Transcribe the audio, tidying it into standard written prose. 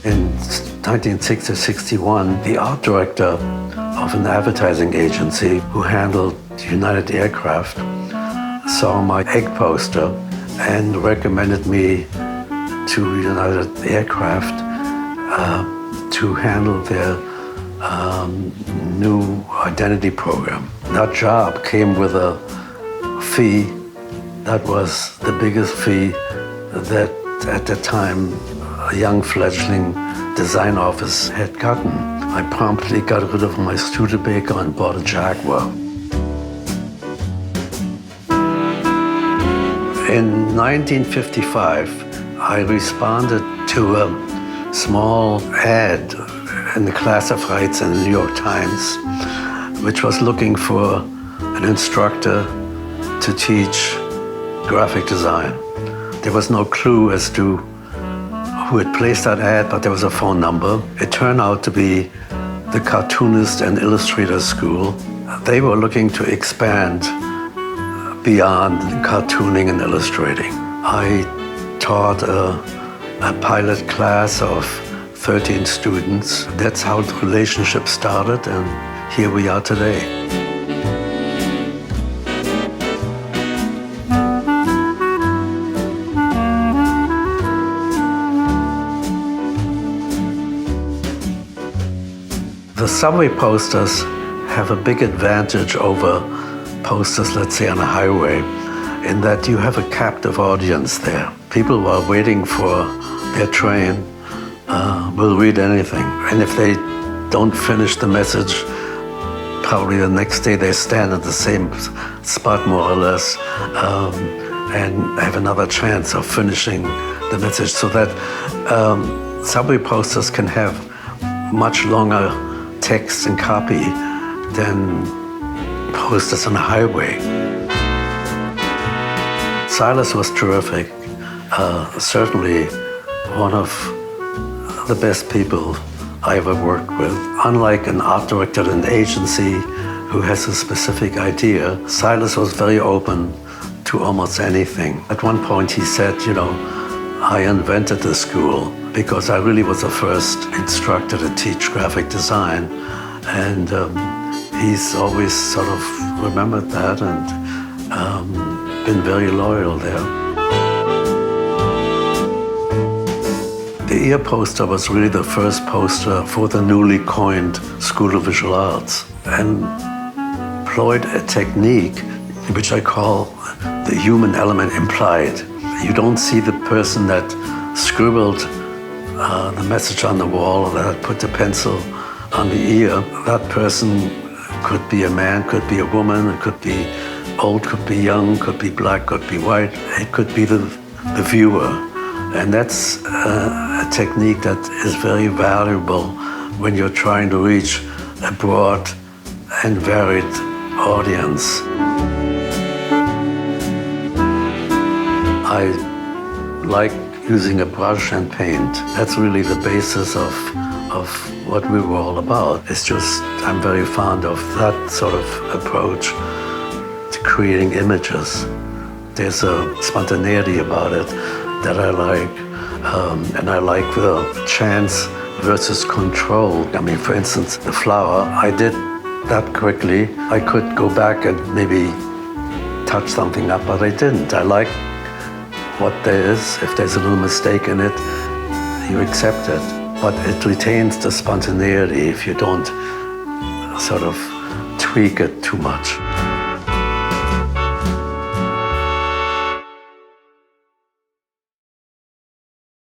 In 1960-61, the art director of an advertising agency who handled United Aircraft saw my egg poster and recommended me to United Aircraft to handle their new identity program. That job came with a fee that was the biggest fee that at the time a young fledgling design office had gotten. I promptly got rid of my Studebaker and bought a Jaguar. In 1955, I responded to a small ad in the classifieds in the New York Times, which was looking for an instructor to teach graphic design. There was no clue as to who had placed that ad, but there was a phone number. It turned out to be the Cartoonist and Illustrator School. They were looking to expand beyond cartooning and illustrating. I taught a pilot class of 13 students. That's how the relationship started, and here we are today. The subway posters have a big advantage over posters, let's say, on a highway, in that you have a captive audience there. People who are waiting for their train will read anything. And if they don't finish the message, probably the next day they stand at the same spot, more or less, and have another chance of finishing the message. So that subway posters can have much longer text and copy than posters on a highway. Silas was terrific, certainly one of the best people I ever worked with. Unlike an art director at an agency who has a specific idea, Silas was very open to almost anything. At one point he said, you know, I invented the school because I really was the first instructor to teach graphic design, and he's always sort of remembered that and been very loyal there. The ear poster was really the first poster for the newly coined School of Visual Arts, and employed a technique which I call the human element implied. You don't see the person that scribbled the message on the wall, or that put the pencil on the ear. That person could be a man, could be a woman, it could be old, could be young, could be black, could be white. It could be the viewer. And that's a technique that is very valuable when you're trying to reach a broad and varied audience. I like using a brush and paint. That's really the basis of what we were all about. It's just, I'm very fond of that sort of approach to creating images. There's a spontaneity about it that I like, and I like the chance versus control. I mean, for instance, the flower, I did that quickly. I could go back and maybe touch something up, but I didn't. I like what there is. If there's a little mistake in it, you accept it. But it retains the spontaneity if you don't sort of tweak it too much.